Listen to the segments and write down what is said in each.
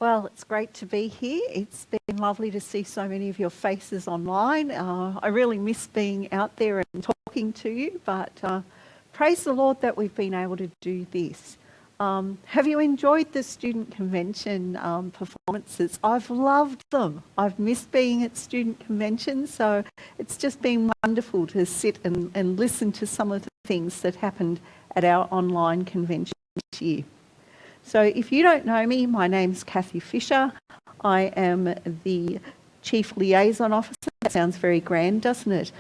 Well, it's great to be here. It's been lovely to see so many of your faces online. I really miss being out there and talking to you, but praise the Lord that we've been able to do this. Have you enjoyed the student convention performances? I've loved them. I've missed being at student conventions, so it's just been wonderful to sit and listen to some of the things that happened at our online convention this year. So if you don't know me, my name's Kathy Fisher. I am the Chief Liaison Officer, that sounds very grand, doesn't it,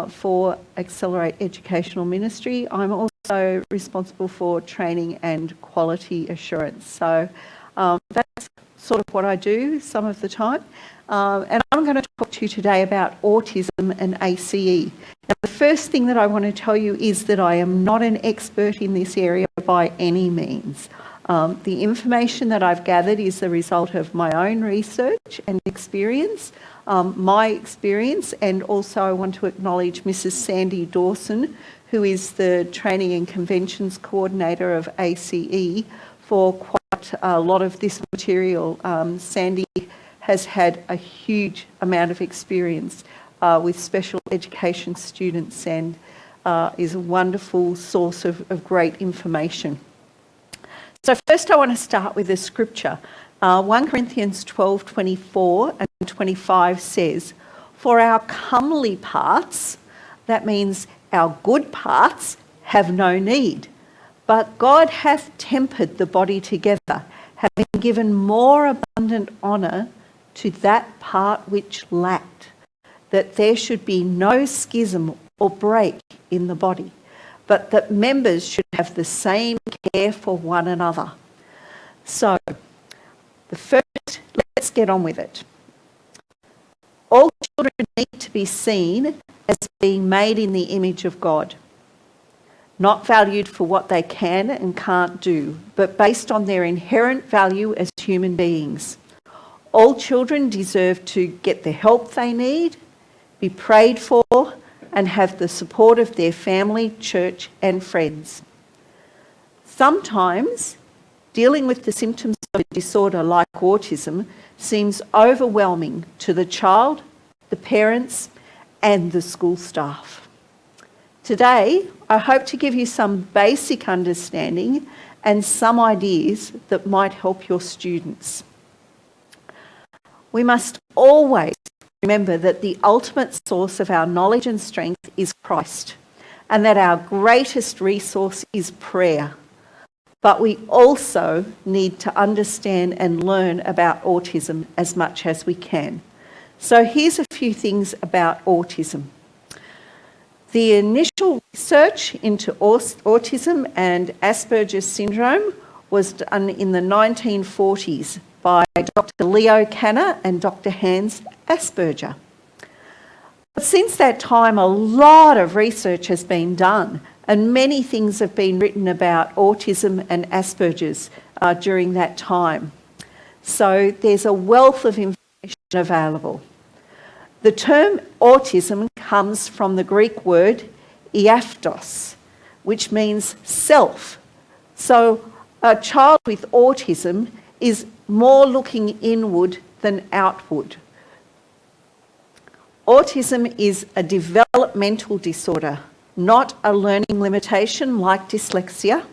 for Accelerate Educational Ministry. I'm also responsible for training and quality assurance. So that's sort of what I do some of the time. And I'm going to talk to you today about autism and A.C.E. Now, the first thing that I want to tell you is that I am not an expert in this area by any means. The information that I've gathered is the result of my own research and experience, and also I want to acknowledge Mrs. Sandy Dawson, who is the Training and Conventions Coordinator of A.C.E, for quite a lot of this material. Sandy has had a huge amount of experience with special education students and is a wonderful source of great information. So first I want to start with a scripture. 1 Corinthians 12:24 and 25 says, "For our comely parts," that means our good parts, "have no need, but God hath tempered the body together, having given more abundant honour to that part which lacked, that there should be no schism or break in the body, but that members should have the same care for one another." So, let's get on with it. All children need to be seen as being made in the image of God, not valued for what they can and can't do, but based on their inherent value as human beings. All children deserve to get the help they need, be prayed for, and have the support of their family, church, and friends. Sometimes, dealing with the symptoms of a disorder like autism seems overwhelming to the child, the parents, and the school staff. Today, I hope to give you some basic understanding and some ideas that might help your students. We must always remember that the ultimate source of our knowledge and strength is Christ, and that our greatest resource is prayer. But we also need to understand and learn about autism as much as we can. So here's a few things about autism. The initial research into autism and Asperger's syndrome was done in the 1940s by Dr. Leo Kanner and Dr. Hans Asperger. But since that time, a lot of research has been done and many things have been written about autism and Asperger's during that time. So there's a wealth of information available. The term autism comes from the Greek word iaptos, which means self. So a child with autism is more looking inward than outward. Autism is a developmental disorder, not a learning limitation like dyslexia.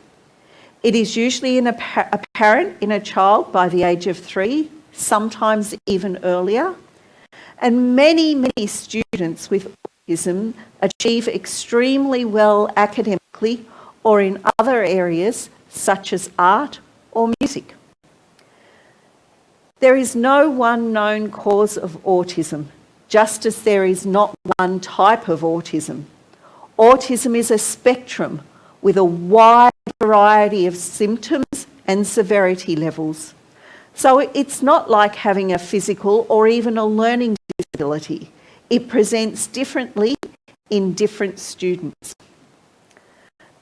It is usually apparent in a child by the age of 3, sometimes even earlier. And many students with autism achieve extremely well academically or in other areas such as art or music. There is no one known cause of autism, just as there is not one type of autism. Autism is a spectrum with a wide variety of symptoms and severity levels. So it's not like having a physical or even a learning disability. It presents differently in different students.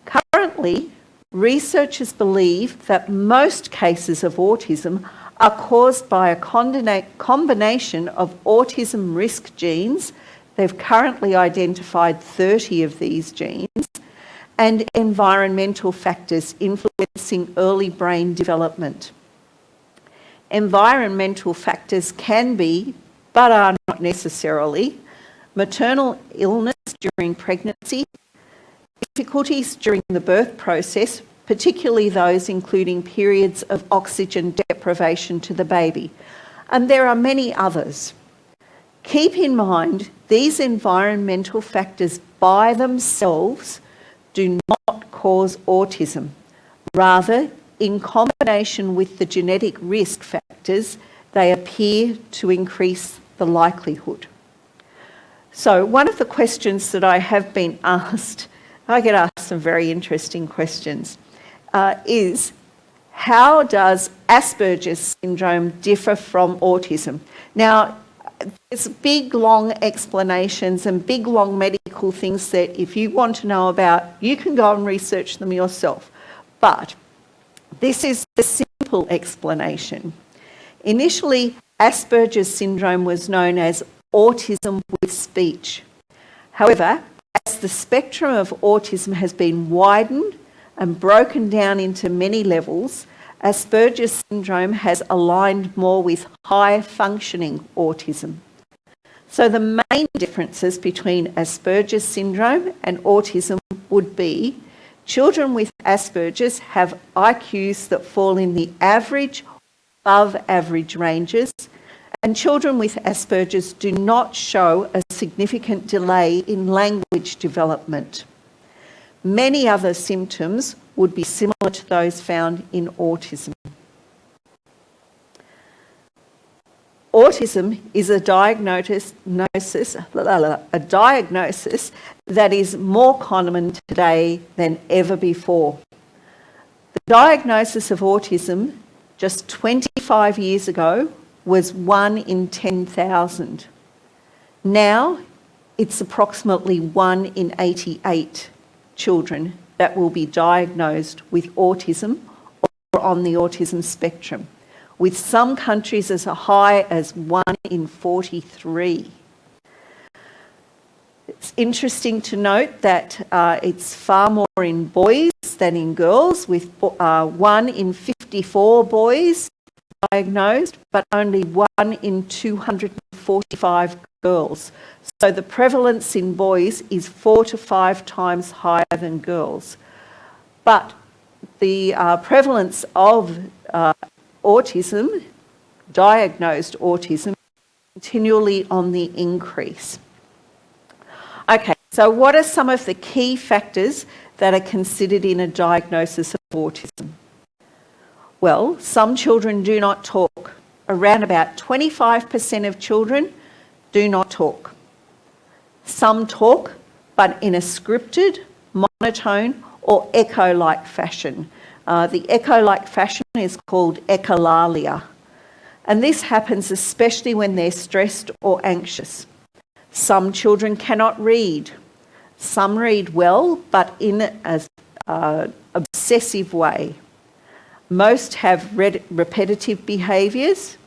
Currently, researchers believe that most cases of autism are caused by a combination of autism risk genes. They've currently identified 30 of these genes, and environmental factors influencing early brain development. Environmental factors can be, but are not necessarily, maternal illness during pregnancy, difficulties during the birth process, particularly those including periods of oxygen deprivation to the baby. And there are many others. Keep in mind, these environmental factors by themselves do not cause autism. Rather, in combination with the genetic risk factors, they appear to increase the likelihood. So one of the questions that I have been asked, I get asked some very interesting questions, is how does Asperger's syndrome differ from autism? Now, there's big, long explanations and big, long medical things that if you want to know about, you can go and research them yourself. But this is the simple explanation. Initially, Asperger's syndrome was known as autism with speech. However, as the spectrum of autism has been widened and broken down into many levels, Asperger's syndrome has aligned more with high-functioning autism. So the main differences between Asperger's syndrome and autism would be children with Asperger's have IQs that fall in the average, above average ranges, and children with Asperger's do not show a significant delay in language development. Many other symptoms would be similar to those found in autism. Autism is a diagnosis that is more common today than ever before. The diagnosis of autism just 25 years ago was 1 in 10,000. Now it's approximately 1 in 88 children that will be diagnosed with autism or on the autism spectrum, with some countries as high as 1 in 43. It's interesting to note that it's far more in boys than in girls, with 1 in 54 boys diagnosed, but only 1 in 245 girls. So the prevalence in boys is 4 to 5 times higher than girls. But the prevalence of autism, diagnosed autism, continually on the increase. Okay, so what are some of the key factors that are considered in a diagnosis of autism? Well, some children do not talk. Around about 25% of children do not talk. Some talk, but in a scripted, monotone, or echo-like fashion. The echo-like fashion is called echolalia. And this happens especially when they're stressed or anxious. Some children cannot read. Some read well, but in an obsessive way. Most have repetitive behaviours,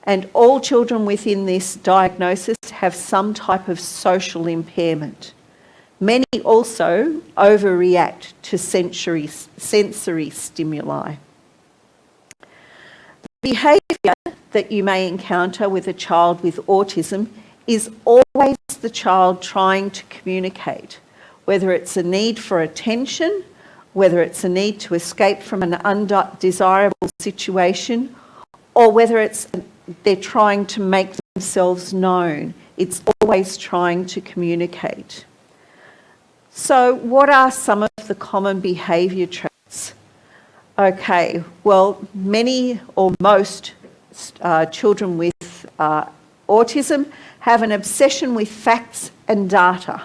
and all children within this diagnosis have some type of social impairment. Many also overreact to sensory stimuli. The behaviour that you may encounter with a child with autism is always the child trying to communicate, whether it's a need for attention, whether it's a need to escape from an undesirable situation, or whether it's they're trying to make themselves known. It's always trying to communicate. So what are some of the common behaviour traits? Okay, well, many or most children with autism have an obsession with facts and data.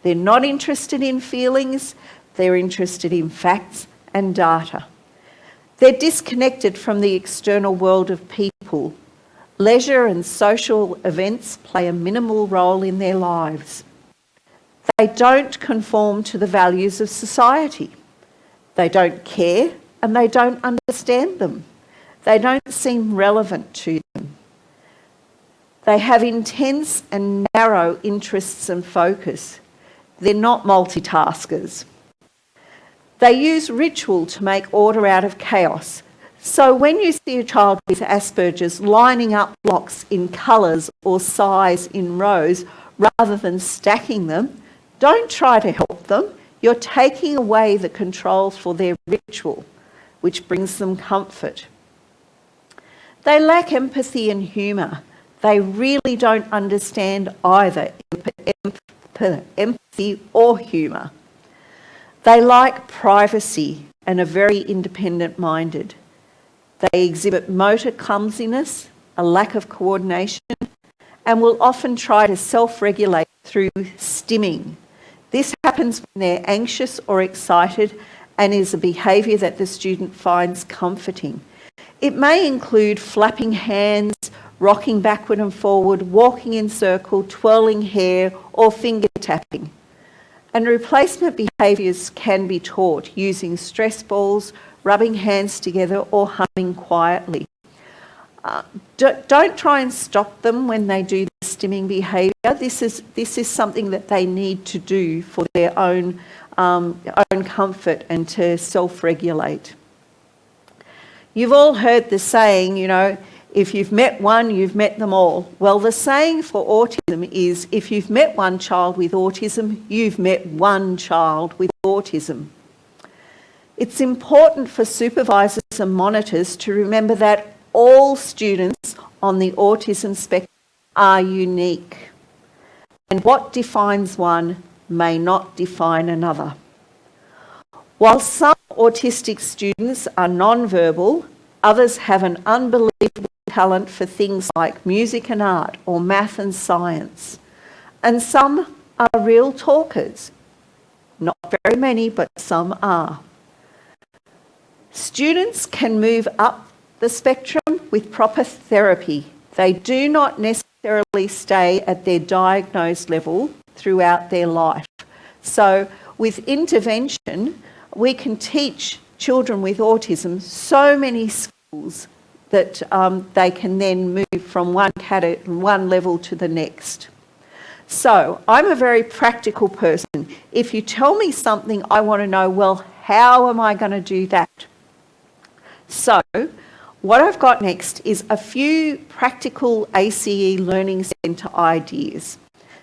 They're not interested in feelings, they're interested in facts and data. They're disconnected from the external world of people. Leisure and social events play a minimal role in their lives. They don't conform to the values of society. They don't care and they don't understand them. They don't seem relevant to them. They have intense and narrow interests and focus. They're not multitaskers. They use ritual to make order out of chaos. So when you see a child with Asperger's lining up blocks in colours or size in rows rather than stacking them, don't try to help them. You're taking away the control for their ritual, which brings them comfort. They lack empathy and humour. They really don't understand either empathy or humour. They like privacy and are very independent-minded. They exhibit motor clumsiness, a lack of coordination, and will often try to self-regulate through stimming. This happens when they're anxious or excited and is a behaviour that the student finds comforting. It may include flapping hands, rocking backward and forward, walking in circle, twirling hair, or finger tapping. And replacement behaviours can be taught using stress balls, rubbing hands together, or humming quietly. Don't try and stop them when they do the stimming behaviour. This is something that they need to do for their own comfort and to self-regulate. You've all heard the saying, if you've met one, you've met them all. Well, the saying for autism is, if you've met one child with autism, you've met one child with autism. It's important for supervisors and monitors to remember that all students on the autism spectrum are unique, and what defines one may not define another. While some autistic students are non-verbal, others have an unbelievable talent for things like music and art or math and science. And some are real talkers. Not very many, but some are. Students can move up the spectrum with proper therapy. They do not necessarily stay at their diagnosed level throughout their life. So with intervention, we can teach children with autism so many skills that they can then move from one level to the next. So I'm a very practical person. If you tell me something, I want to know, well, how am I going to do that? So what I've got next is a few practical A.C.E. Learning Centre ideas.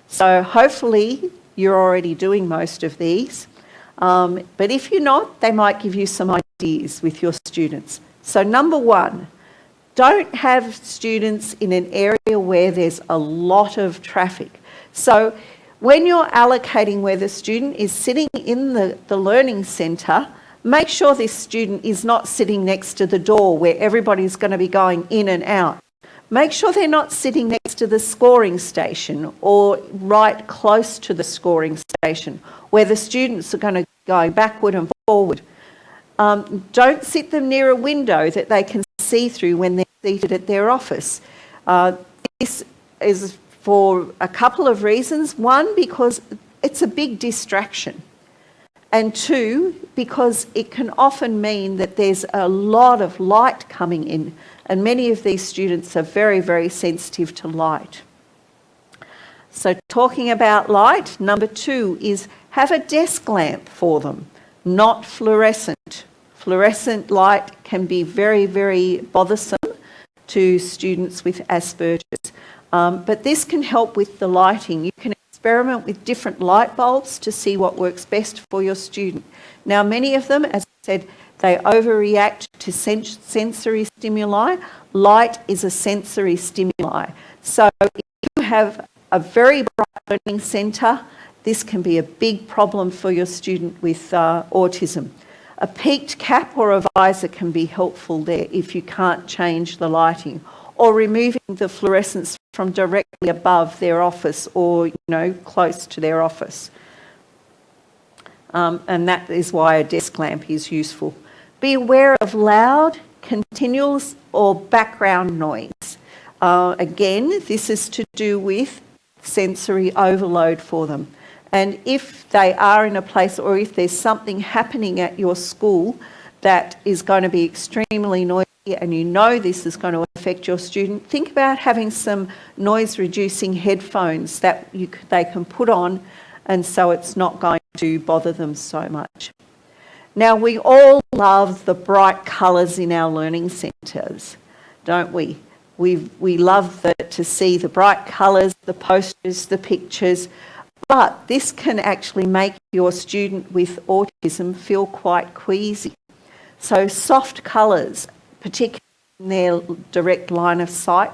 So hopefully you're already doing most of these. But if you're not, they might give you some ideas with your students. So number one, don't have students in an area where there's a lot of traffic. So when you're allocating where the student is sitting in the learning centre, make sure this student is not sitting next to the door where everybody's going to be going in and out. Make sure they're not sitting next to the scoring station or right close to the scoring station where the students are going to go backward and forward. Don't sit them near a window that they can see through when they're seated at their office. This is for a couple of reasons. One, because it's a big distraction. And two, because it can often mean that there's a lot of light coming in, and many of these students are very, very sensitive to light. So talking about light, number two is have a desk lamp for them, not fluorescent. Fluorescent light can be very, very bothersome to students with Asperger's. But this can help with the lighting. You can experiment with different light bulbs to see what works best for your student. Now, many of them, as I said, they overreact to sensory stimuli. Light is a sensory stimuli. So if you have a very bright learning centre, this can be a big problem for your student with autism. A peaked cap or a visor can be helpful there if you can't change the lighting, or removing the fluorescence from directly above their office or, close to their office. And that is why a desk lamp is useful. Be aware of loud, continuous or background noise. Again, this is to do with sensory overload for them. And if they are in a place, or if there's something happening at your school that is going to be extremely noisy and you know this is going to affect your student, think about having some noise-reducing headphones that they can put on, and so it's not going to bother them so much. Now, we all love the bright colours in our learning centres, don't we? We love to see the bright colours, the posters, the pictures, but this can actually make your student with autism feel quite queasy. So soft colours, particularly in their direct line of sight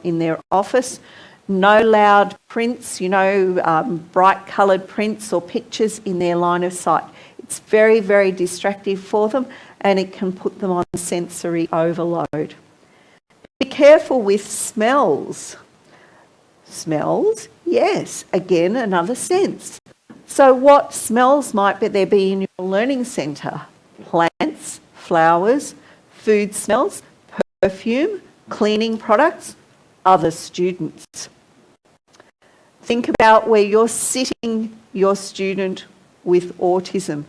in their office, no loud prints, bright coloured prints or pictures in their line of sight. It's very, very distracting for them, and it can put them on sensory overload. Be careful with smells. Smells, yes, again, another sense. So what smells might there be in your learning centre? Plants, flowers, food smells, perfume, cleaning products, other students. Think about where you're sitting your student with autism.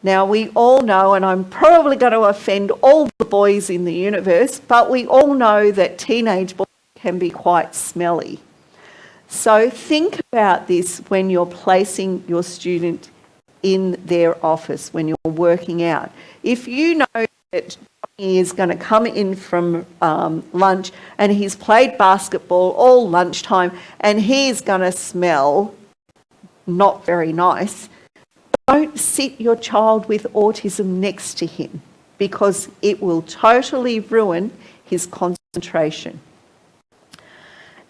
Now, we all know, and I'm probably going to offend all the boys in the universe, but we all know that teenage boys can be quite smelly. So think about this when you're placing your student in their office, when you're working out. If you know that Johnny is going to come in from lunch and he's played basketball all lunchtime and he's going to smell not very nice, don't sit your child with autism next to him, because it will totally ruin his concentration.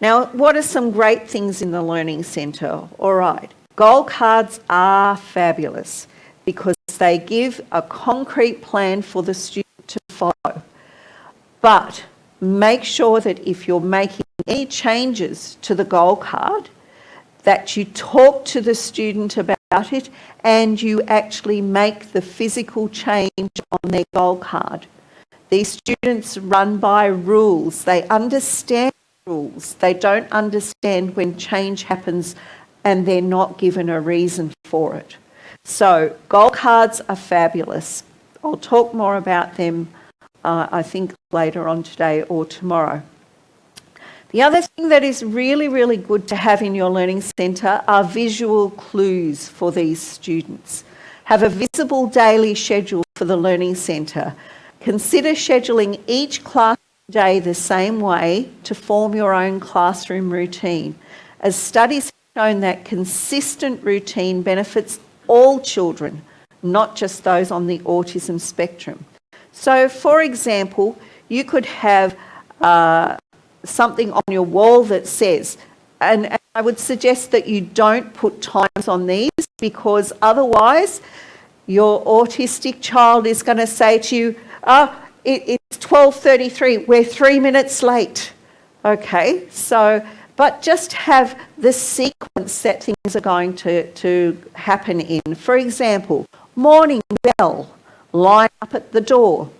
Now, what are some great things in the Learning Centre? All right, goal cards are fabulous because they give a concrete plan for the student to follow. But make sure that if you're making any changes to the goal card, that you talk to the student about it and you actually make the physical change on their goal card. These students run by rules. They understand rules. They don't understand when change happens and they're not given a reason for it. So goal cards are fabulous. I'll talk more about them, I think, later on today or tomorrow. The other thing that is really, really good to have in your learning centre are visual clues for these students. Have a visible daily schedule for the learning centre. Consider scheduling each class day the same way to form your own classroom routine, as studies have shown that consistent routine benefits all children, not just those on the autism spectrum. So, for example, you could have something on your wall that says, and I would suggest that you don't put times on these, because otherwise your autistic child is going to say to you, it's 12:33, we're 3 minutes late. Okay, so, but just have the sequence that things are going to happen in. For example, morning bell, line up at the door,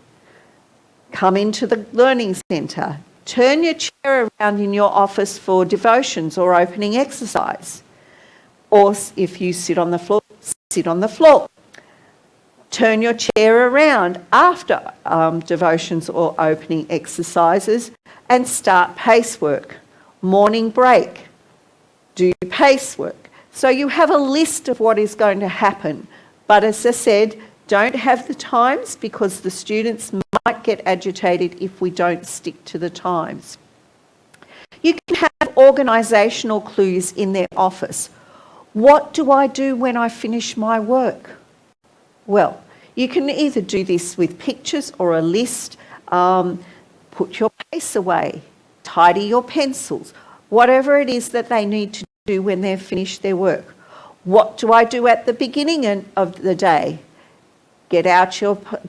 come into the learning centre, turn your chair around in your office for devotions or opening exercise. Or if you sit on the floor, sit on the floor. Turn your chair around after devotions or opening exercises and start pace work. Morning break, do pace work. So you have a list of what is going to happen. But as I said, don't have the times, because the students might get agitated if we don't stick to the times. You can have organisational clues in their office. What do I do when I finish my work? Well, you can either do this with pictures or a list. Put your pace away, tidy your pencils, whatever it is that they need to do when they've finished their work. What do I do at the beginning of the day? Get out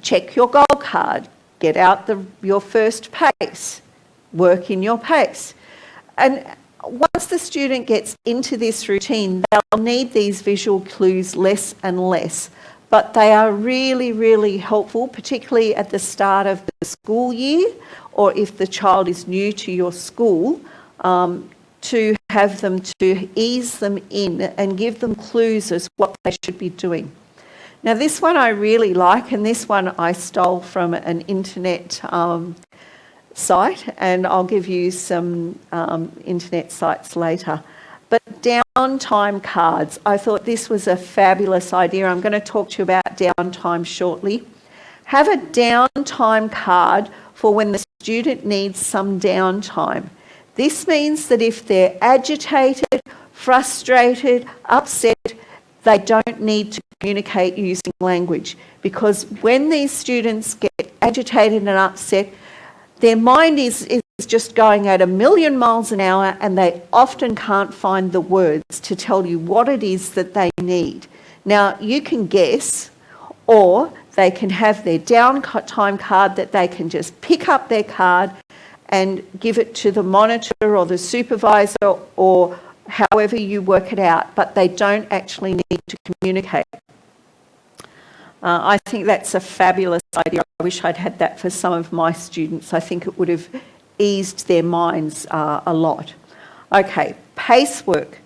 check your goal card, get out your first pace, work in your pace. And once the student gets into this routine, they'll need these visual clues less and less. But they are really, really helpful, particularly at the start of the school year, or if the child is new to your school, to have them, to ease them in and give them clues as what they should be doing. Now, this one I really like, and this one I stole from an internet site, and I'll give you some internet sites later. But downtime cards, I thought this was a fabulous idea. I'm going to talk to you about downtime shortly. Have a downtime card for when the student needs some downtime. This means that if they're agitated, frustrated, upset, they don't need to communicate using language, because when these students get agitated and upset, their mind is just going at 1,000,000 miles an hour, and they often can't find the words to tell you what it is that they need. Now, you can guess, or they can have their downtime card that they can just pick up their card and give it to the monitor or the supervisor or however you work it out, but they don't actually need to communicate. I think that's a fabulous idea. I wish I'd had that for some of my students. I think it would have eased their minds a lot. Okay, PACE work.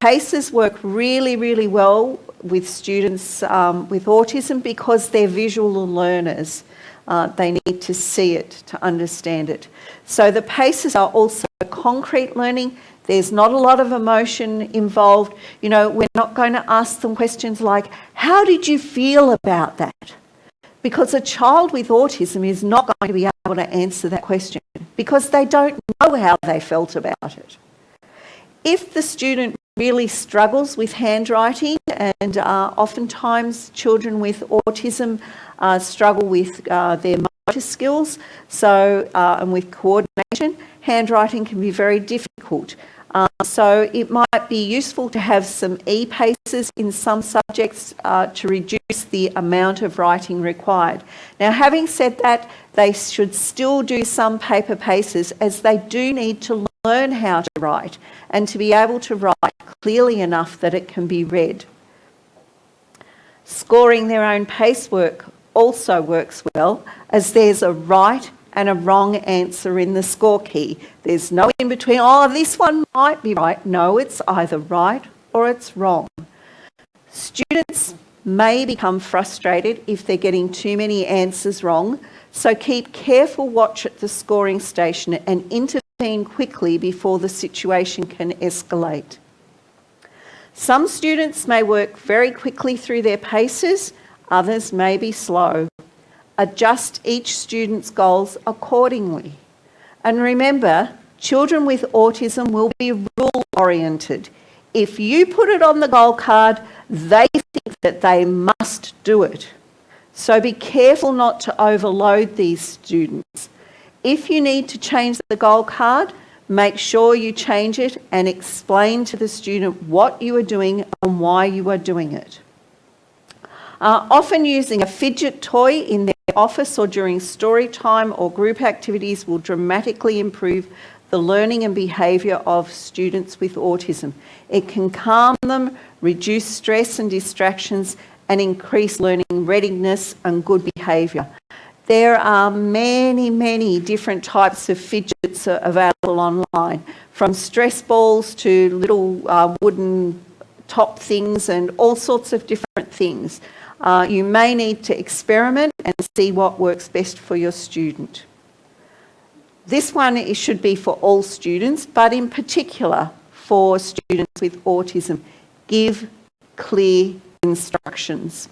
PACEs work really, really well with students with autism because they're visual learners. They need to see it to understand it. So the PACEs are also concrete learning. There's not a lot of emotion involved. You know, we're not going to ask them questions like, how did you feel about that? Because a child with autism is not going to be able to answer that question because they don't know how they felt about it. If the student really struggles with handwriting, and oftentimes children with autism struggle with their motor skills, and with coordination, handwriting can be very difficult. So it might be useful to have some e-paces in some subjects to reduce the amount of writing required. Now, having said that, they should still do some paper paces, as they do need to learn how to write and to be able to write clearly enough that it can be read. Scoring their own pace work also works well, as there's a right and a wrong answer in the score key. There's no in between, oh, this one might be right. No, it's either right or it's wrong. Students may become frustrated if they're getting too many answers wrong, so keep careful watch at the scoring station and intervene quickly before the situation can escalate. Some students may work very quickly through their paces, others may be slow. Adjust each student's goals accordingly. And remember, children with autism will be rule-oriented. If you put it on the goal card, they think that they must do it. So be careful not to overload these students. If you need to change the goal card, make sure you change it and explain to the student what you are doing and why you are doing it. Often using a fidget toy in their office or during story time or group activities will dramatically improve the learning and behaviour of students with autism. It can calm them, reduce stress and distractions, and increase learning readiness and good behaviour. There are many, many different types of fidgets available online, from stress balls to little wooden top things and all sorts of different things. You may need to experiment and see what works best for your student. This one should be for all students, but in particular for students with autism. Give clear instructions.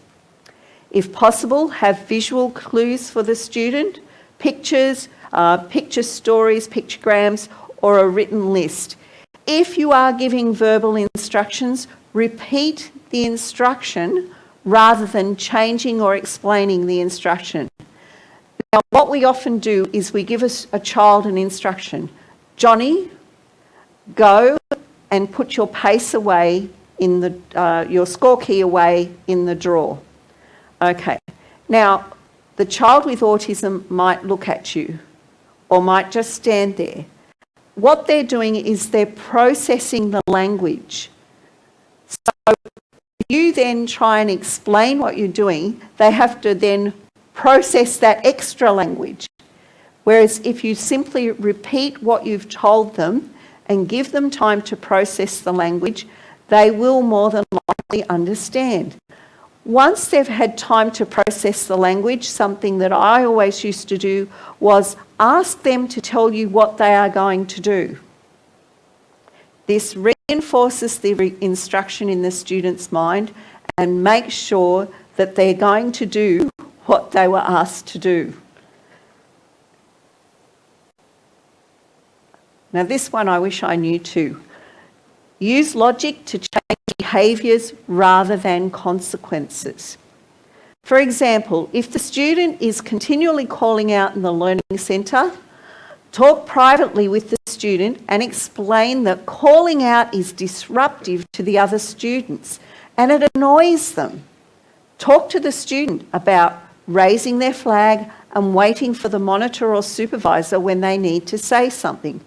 If possible, have visual clues for the student, pictures, picture stories, pictograms, or a written list. If you are giving verbal instructions, repeat the instruction rather than changing or explaining the instruction. Now, what we often do is we give a child an instruction. Johnny, go and put your pace away in the your score key away in the drawer. Okay. Now, the child with autism might look at you or might just stand there. What they're doing is they're processing the language. So you then try and explain what you're doing, they have to then process that extra language. Whereas if you simply repeat what you've told them and give them time to process the language, they will more than likely understand. Once they've had time to process the language, something that I always used to do was ask them to tell you what they are going to do. This reinforces the instruction in the student's mind and makes sure that they're going to do what they were asked to do. Now this one I wish I knew too. Use logic to change behaviours rather than consequences. For example, if the student is continually calling out in the learning centre, talk privately with the student and explain that calling out is disruptive to the other students and it annoys them. Talk to the student about raising their flag and waiting for the monitor or supervisor when they need to say something.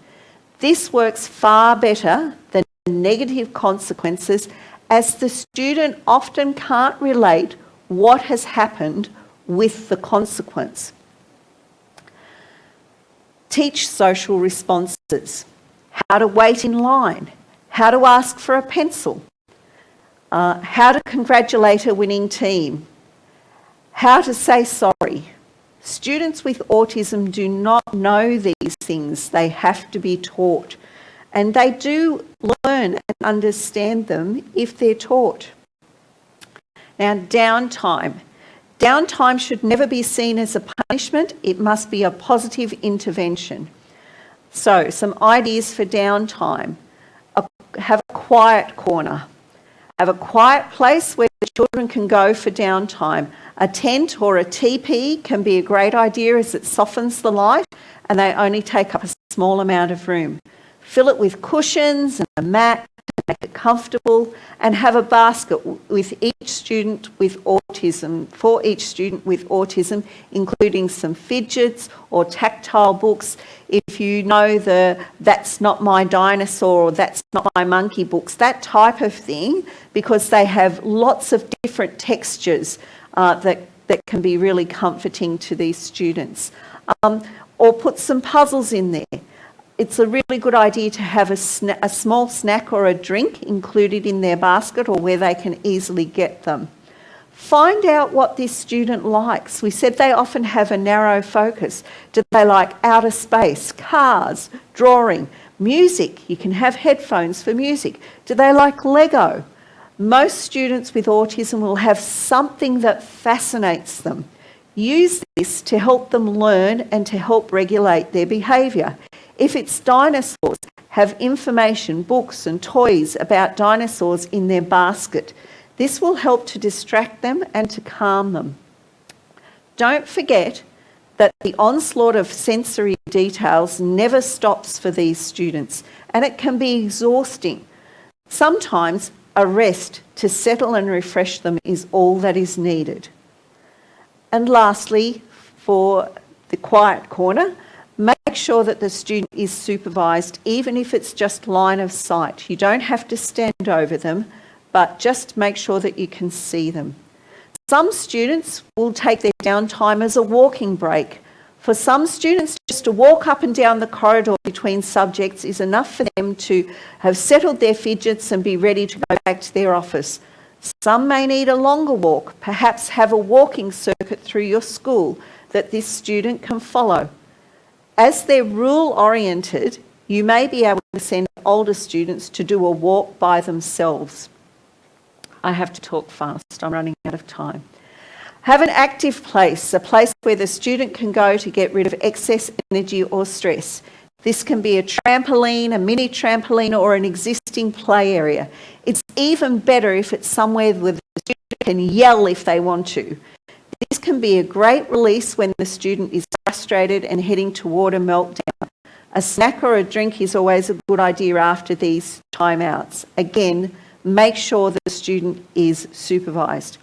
This works far better than negative consequences, as the student often can't relate what has happened with the consequence. Teach social responses, how to wait in line, how to ask for a pencil, how to congratulate a winning team, how to say sorry. Students with autism do not know these things. They have to be taught. And they do learn and understand them if they're taught. Now, downtime. Downtime should never be seen as a punishment. It must be a positive intervention. So, some ideas for downtime. Have a quiet corner. Have a quiet place where the children can go for downtime. A tent or a teepee can be a great idea as it softens the light and they only take up a small amount of room. Fill it with cushions and a mat to make it comfortable, and have a basket with each student with autism, for each student with autism, including some fidgets or tactile books. If you know the That's Not My Dinosaur or That's Not My Monkey books, that type of thing, because they have lots of different textures that can be really comforting to these students. Or put some puzzles in there. It's a really good idea to have a small snack or a drink included in their basket or where they can easily get them. Find out what this student likes. We said they often have a narrow focus. Do they like outer space, cars, drawing, music? You can have headphones for music. Do they like Lego? Most students with autism will have something that fascinates them. Use this to help them learn and to help regulate their behaviour. If it's dinosaurs, have information, books and toys about dinosaurs in their basket. This will help to distract them and to calm them. Don't forget that the onslaught of sensory details never stops for these students, and it can be exhausting. Sometimes a rest to settle and refresh them is all that is needed. And lastly, for the quiet corner, make sure that the student is supervised, even if it's just line of sight. You don't have to stand over them, but just make sure that you can see them. Some students will take their downtime as a walking break. For some students, just to walk up and down the corridor between subjects is enough for them to have settled their fidgets and be ready to go back to their office. Some may need a longer walk, perhaps have a walking circuit through your school that this student can follow. As they're rule-oriented, you may be able to send older students to do a walk by themselves. I have to talk fast, I'm running out of time. Have an active place, a place where the student can go to get rid of excess energy or stress. This can be a trampoline, a mini trampoline, or an existing play area. It's even better if it's somewhere where the student can yell if they want to. This can be a great release when the student is frustrated and heading toward a meltdown. A snack or a drink is always a good idea after these timeouts. Again, make sure the student is supervised.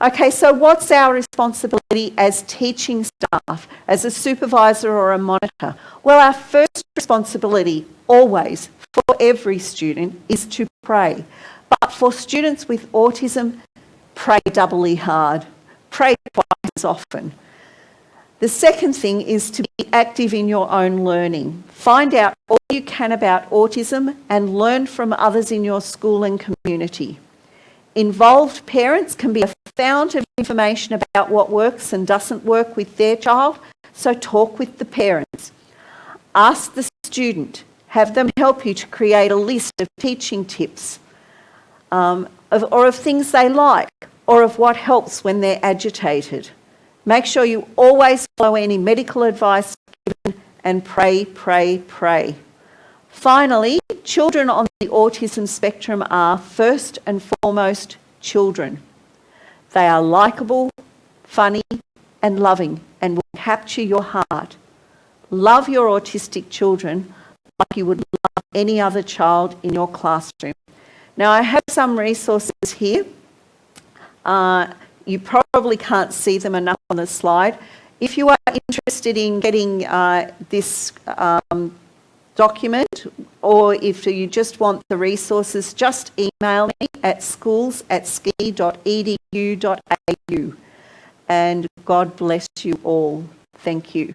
Okay, so what's our responsibility as teaching staff, as a supervisor or a monitor? Well, our first responsibility, always, for every student, is to pray. But for students with autism, pray doubly hard. Pray twice as often. The second thing is to be active in your own learning. Find out all you can about autism and learn from others in your school and community. Involved parents can be a fount of information about what works and doesn't work with their child, so talk with the parents. Ask the student, have them help you to create a list of teaching tips, or of things they like, or of what helps when they're agitated. Make sure you always follow any medical advice given and pray, pray, pray. Finally, children on the autism spectrum are first and foremost children. They are likeable, funny and loving and will capture your heart. Love your autistic children like you would love any other child in your classroom. Now, I have some resources here. You probably can't see them enough on the slide. If you are interested in getting this document, or if you just want the resources, just email me at schools@asce.edu.au. And God bless you all. Thank you.